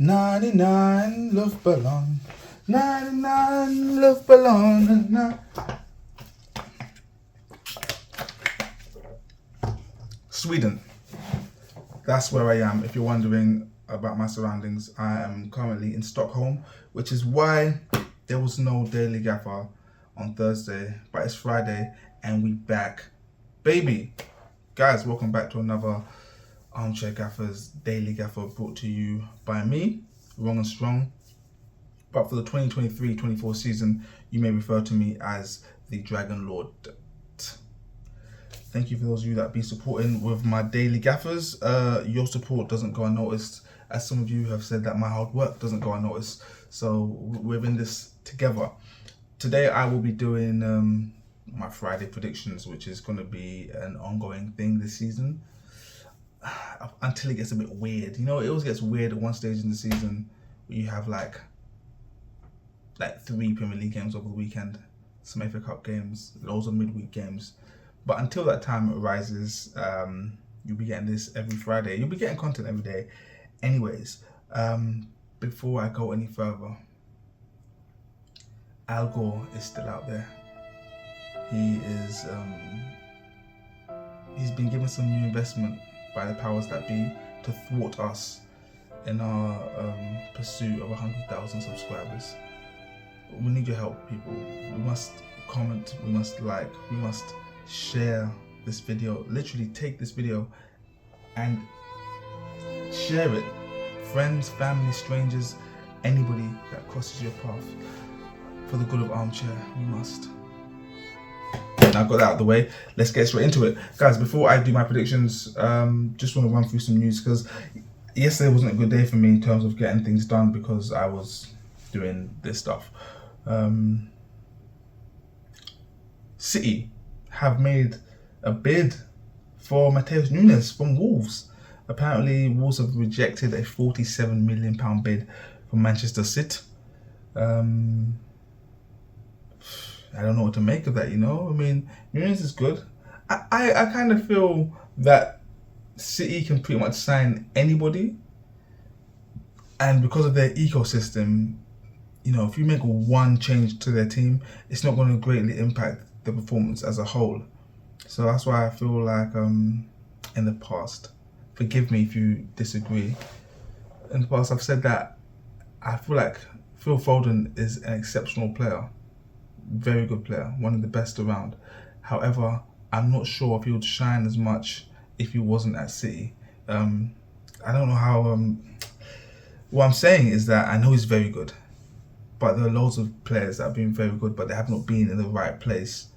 99 love ballon. 99 love ballon. Sweden. That's where I am. If you're wondering about my surroundings, I am currently in Stockholm, which is why there was no Daily Gaffer on Thursday, but it's Friday and we back. Baby. Guys, welcome back to another Armchair Gaffers Daily Gaffer brought to you by me, Wrong and Strong. But for the 2023-24 season, you may refer to me as the Dragon Lord. Thank you for those of you that have been supporting with my daily gaffers. Your support doesn't go unnoticed, as some of you have said that my hard work doesn't go unnoticed. So we're in this together. Today I will be doing my Friday predictions, which is going to be an ongoing thing this season until it gets a bit weird. You know, it always gets weird at one stage in the season where you have like 3 Premier League games over the weekend, some FA Cup games, loads of midweek games. But until that time arises, you'll be getting this every Friday. You'll be getting content every day. Anyways, before I go any further, Al Gore is still out there. He is, he's been given some new investment by the powers that be to thwart us in our pursuit of 100,000 subscribers. We need your help, people. We must comment, we must like, we must share this video. Literally take this video and share it. Friends, family, strangers, anybody that crosses your path. For the good of Armchair, we must. Now I've got that out of the way, let's get straight into it. Guys, before I do my predictions, just want to run through some news, because yesterday wasn't a good day for me in terms of getting things done because I was doing this stuff. City have made a bid for Matheus Nunes from Wolves. Apparently, Wolves have rejected a £47 million bid from Manchester City. I don't know what to make of that, you know? I mean, Nunes is good. I kind of feel that City can pretty much sign anybody. And because of their ecosystem, you know, if you make one change to their team, it's not going to greatly impact the performance as a whole. So that's why I feel like in the past, forgive me if you disagree, in the past I've said that I feel like Phil Foden is an exceptional player, very good player, one of the best around. However, I'm not sure if he would shine as much if he wasn't at City. I don't know how, what I'm saying is that I know he's very good, but there are loads of players that have been very good, but they have not been in the right place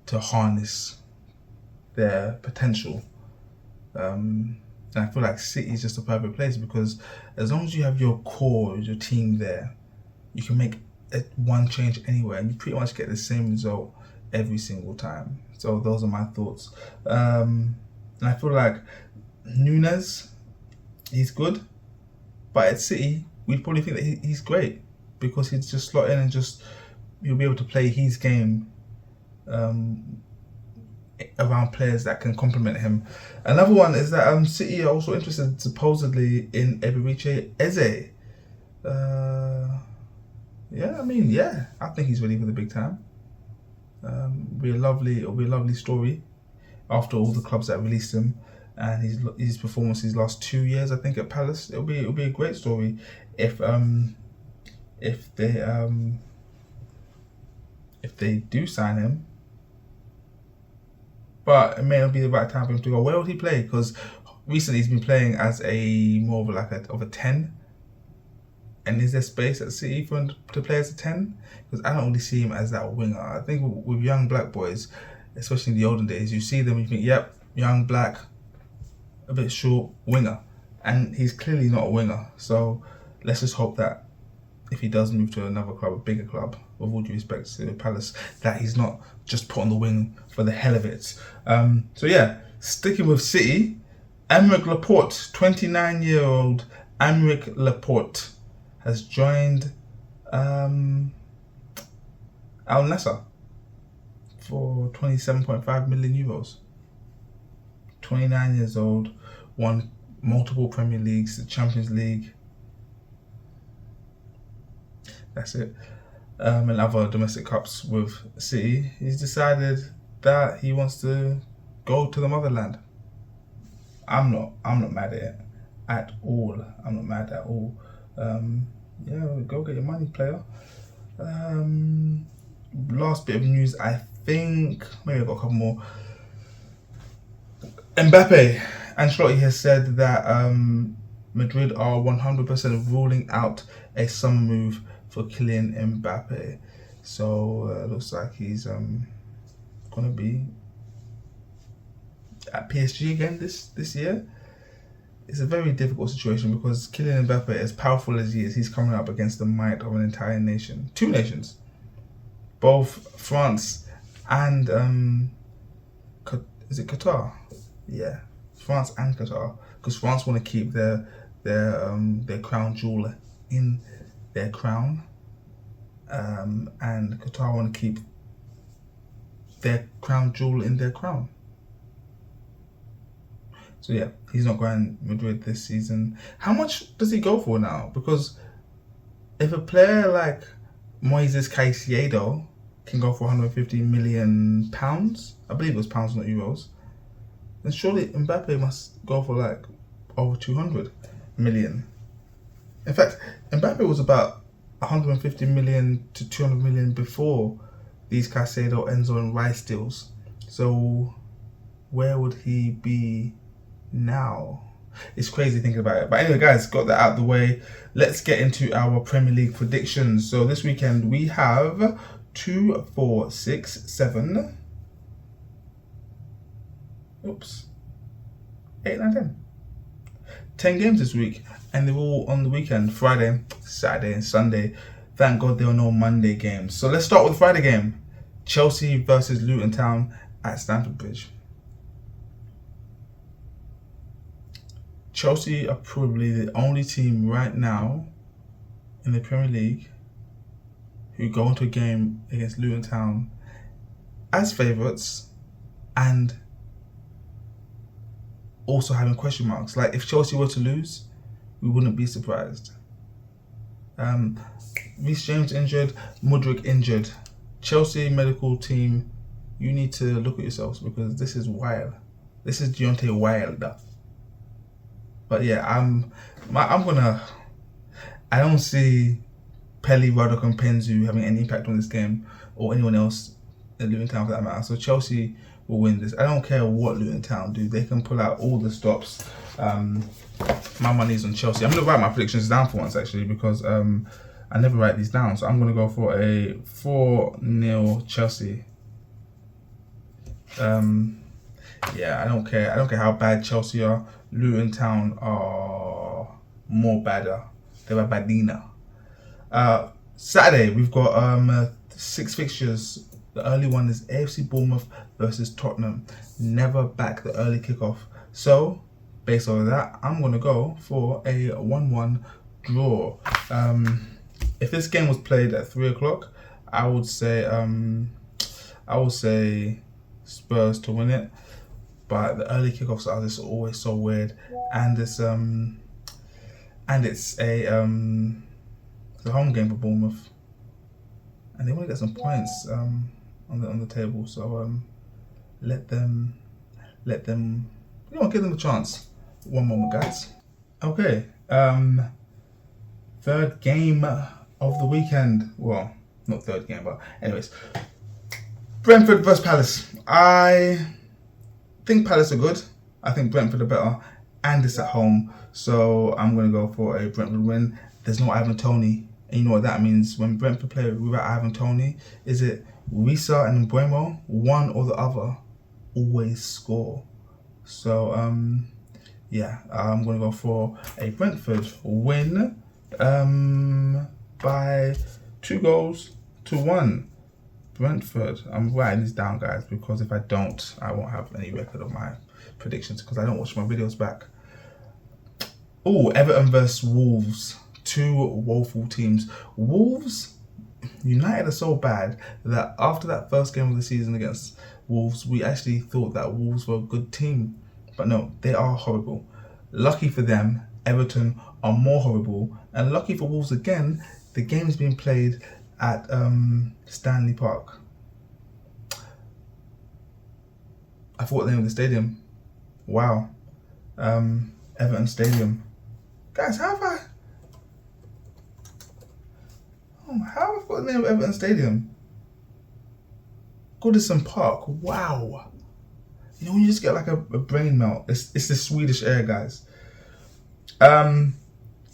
to harness their potential. And I feel like City is just a perfect place, because as long as you have your core, your team there, you can make one change anywhere and you pretty much get the same result every single time. So those are my thoughts. And I feel like Nunes, he's good, but at City, we'd probably think that he's great, because he'd just slot in and he'll be able to play his game around players that can complement him. Another one is that City are also interested supposedly in Eberechi Eze. I think he's ready for the big time. It'll be a lovely story after all the clubs that released him and his performance these last 2 years, I think, at Palace. It'll be a great story if they do sign him. But it may not be the right time for him to go. Where would he play? Because recently he's been playing as more of a 10. And is there space at City for him to play as a 10? Because I don't really see him as that winger. I think with young black boys, especially in the olden days, you see them and you think, yep, young black, a bit short, winger. And he's clearly not a winger. So let's just hope that if he does move to another club, a bigger club, with all due respect to Palace, that he's not just put on the wing for the hell of it. So yeah, sticking with City, Aymeric Laporte, 29-year-old Aymeric Laporte has joined Al Nassr for 27.5 million euros. 29 years old, won multiple Premier Leagues, the Champions League. That's it. And other domestic cups with City, he's decided that he wants to go to the motherland. I'm not mad at all. I'm not mad at all. Yeah, go get your money, player. Last bit of news, I think maybe I've got a couple more. Mbappe, Ancelotti has said that Madrid are 100% ruling out a summer move for Kylian Mbappe. So it looks like he's gonna be at PSG again this year. It's a very difficult situation because Kylian Mbappe, as powerful as he is, he's coming up against the might of an entire nation, two nations, both France and is it Qatar? Yeah, France and Qatar, because France want to keep their crown jewel in their crown, and Qatar want to keep their crown jewel in their crown. So yeah, he's not going Madrid this season. How much does he go for now? Because if a player like Moises Caicedo can go for £150 million, I believe it was pounds, not euros, then surely Mbappe must go for like over 200 million. In fact, Mbappe was about 150 million to 200 million before these Caicedo, Enzo and Rice deals. So where would he be now? It's crazy thinking about it. But anyway, guys, got that out of the way. Let's get into our Premier League predictions. So this weekend we have 2, 4, 6, 7. 8, 9, 10. 10 games this week, and they're all on the weekend: Friday, Saturday, and Sunday. Thank God there are no Monday games. So let's start with the Friday game: Chelsea versus Luton Town at Stamford Bridge. Chelsea are probably the only team right now in the Premier League who go into a game against Luton Town as favourites and also having question marks. Like, if Chelsea were to lose, we wouldn't be surprised. Reece James injured, Mudryk injured. Chelsea medical team, you need to look at yourselves, because this is wild. This is Deontay Wilder. But yeah, I don't see Pelly, Ruddock and Penzu having any impact on this game, or anyone else at Luton Town for that matter. So Chelsea will win this. I don't care what Luton Town do. They can pull out all the stops. My money's on Chelsea. I'm going to write my predictions down for once, actually, because I never write these down. So I'm going to go for a 4-0 Chelsea. Yeah, I don't care. I don't care how bad Chelsea are. Luton Town are more badder. They're a badina. Saturday, we've got 6 fixtures. The early one is AFC Bournemouth versus Tottenham. Never back the early kickoff. So, based on that, I'm going to go for a 1-1 draw. If this game was played at 3 o'clock, I would say Spurs to win it. But the early kickoffs are just always so weird, and it's a home game for Bournemouth, and they want to get some points on the table. So let them give them a chance. One moment, guys. Okay, third game of the weekend. Well, not third game, but anyways, Brentford versus Palace. I think Palace are good. I think Brentford are better, and it's at home, so I'm going to go for a Brentford win. There's no Ivan Toney, and you know what that means. When Brentford play without Ivan Toney, is it Wissa and Mbeumo? One or the other always score. So yeah, I'm going to go for a Brentford win by 2-1. Brentford. I'm writing this down, guys, because if I don't, I won't have any record of my predictions, because I don't watch my videos back. Oh, Everton versus Wolves. 2 woeful teams. Wolves, United are so bad that after that first game of the season against Wolves, we actually thought that Wolves were a good team. But no, they are horrible. Lucky for them, Everton are more horrible. And lucky for Wolves again, The game is being played at Stanley Park. I forgot the name of the stadium. Wow. Everton Stadium. Guys, how have I forgot the name of Everton Stadium? Goodison Park. Wow. You know when you just get like a brain melt. It's the Swedish air, guys.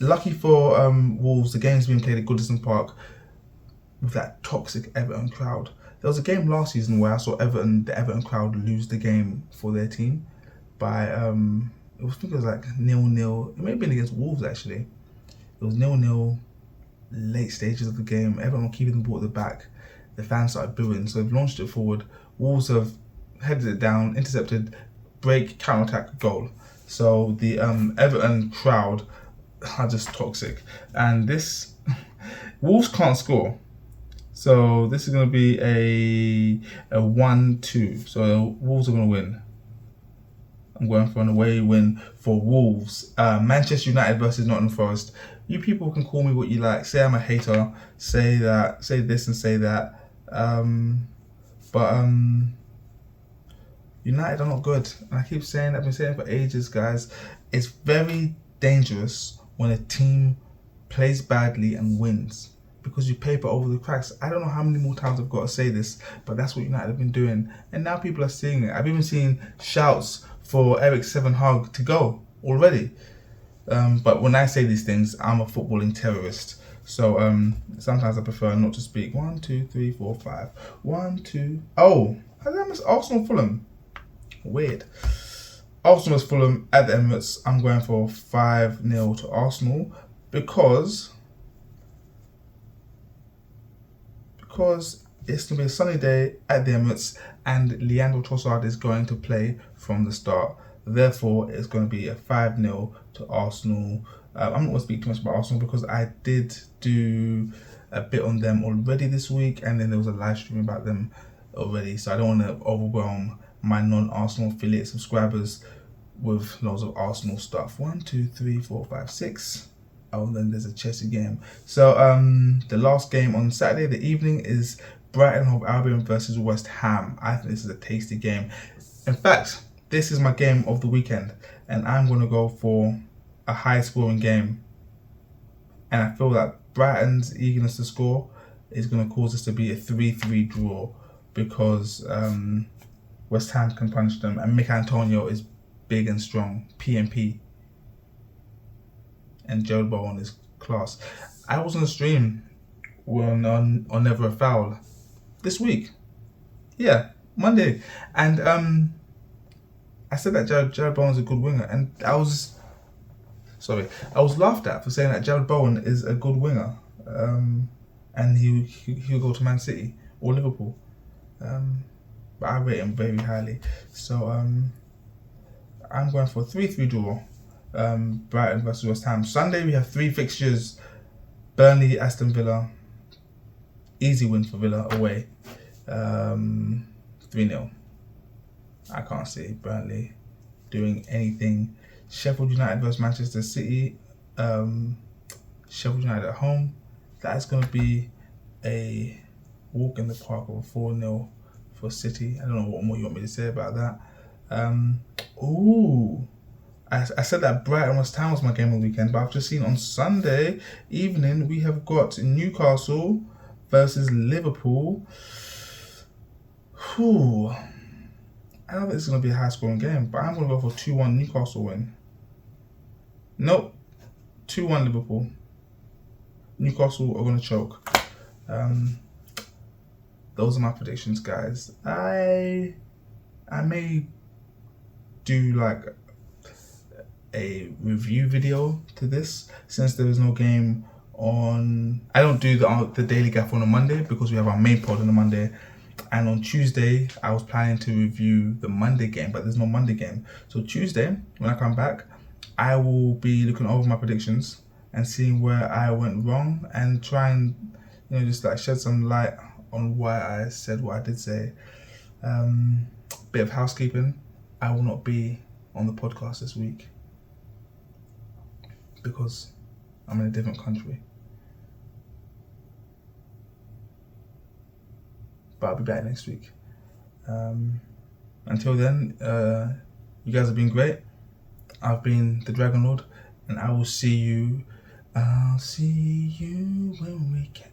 Lucky for Wolves, the game's been played at Goodison Park with that toxic Everton crowd. There was a game last season where I saw the Everton crowd lose the game for their team by I think it was like 0-0. It may have been against Wolves actually. It was 0-0, late stages of the game. Everyone were keeping the ball at the back. The fans started booing, so they've launched it forward. Wolves have headed it down, intercepted, break, counter-attack, goal. So the Everton crowd are just toxic. And this, Wolves can't score. So this is going to be a 1-2. So Wolves are going to win. I'm going for an away win for Wolves. Manchester United versus Nottingham Forest. You people can call me what you like. Say I'm a hater. Say that. Say this and say that. But United are not good. And I keep saying, I've been saying it for ages, guys. It's very dangerous when a team plays badly and wins, because you paper over the cracks. I don't know how many more times I've got to say this, but that's what United have been doing. And now people are seeing it. I've even seen shouts for Eric Seven Hag to go already. But when I say these things, I'm a footballing terrorist. So sometimes I prefer not to speak. 1, 2, 3, 4, 5. 1, 2. Oh, how did I miss Arsenal Fulham? Weird. Arsenal is Fulham at the Emirates. I'm going for 5-0 to Arsenal because it's going to be a sunny day at the Emirates and Leandro Trossard is going to play from the start. Therefore, it's going to be a 5-0 to Arsenal. I'm not going to speak too much about Arsenal because I did do a bit on them already this week, and then there was a live stream about them already. So I don't want to overwhelm my non-Arsenal affiliate subscribers with loads of Arsenal stuff. 1, 2, 3, 4, 5, 6. Oh, and then there's a Chelsea game. So the last game on Saturday, the evening, is Brighton Hove Albion versus West Ham. I think this is a tasty game. In fact, this is my game of the weekend, and I'm going to go for a high-scoring game. And I feel that Brighton's eagerness to score is going to cause this to be a 3-3 draw, because West Ham can punish them, and Mick Antonio is big and strong, PMP, and Gerald Bowen is class. I was on a stream on Never a Foul this week, Monday, and I said that Gerald Bowen's a good winger, and I was laughed at for saying that Gerald Bowen is a good winger, and he'll go to Man City or Liverpool, but I rate him very highly. So I'm going for a 3-3 draw. Brighton versus West Ham. Sunday we have 3 fixtures: Burnley, Aston Villa. Easy win for Villa away. 3-0. I can't see Burnley doing anything. Sheffield United versus Manchester City. Sheffield United at home. That is going to be a walk in the park of a 4-0 for City. I don't know what more you want me to say about that. I said that Brighton West Ham was my game of the weekend, but I've just seen on Sunday evening we have got Newcastle versus Liverpool. I don't think this is going to be a high-scoring game, but I'm going to go for 2-1 Newcastle win. Nope. 2-1 Liverpool. Newcastle are going to choke. Those are my predictions, guys. I may do like a review video to this, since there is no game on. I don't do the Daily Gaff on a Monday because we have our main pod on a Monday, and on Tuesday I was planning to review the Monday game, but there's no Monday game. So Tuesday when I come back, I will be looking over my predictions and seeing where I went wrong, and try and just like shed some light on why I said what I did say. Bit of housekeeping: I will not be on the podcast this week because I'm in a different country. but I'll be back next week. Until then, you guys have been great. I've been the Dragon Lord, and I will see you. I'll see you when we can.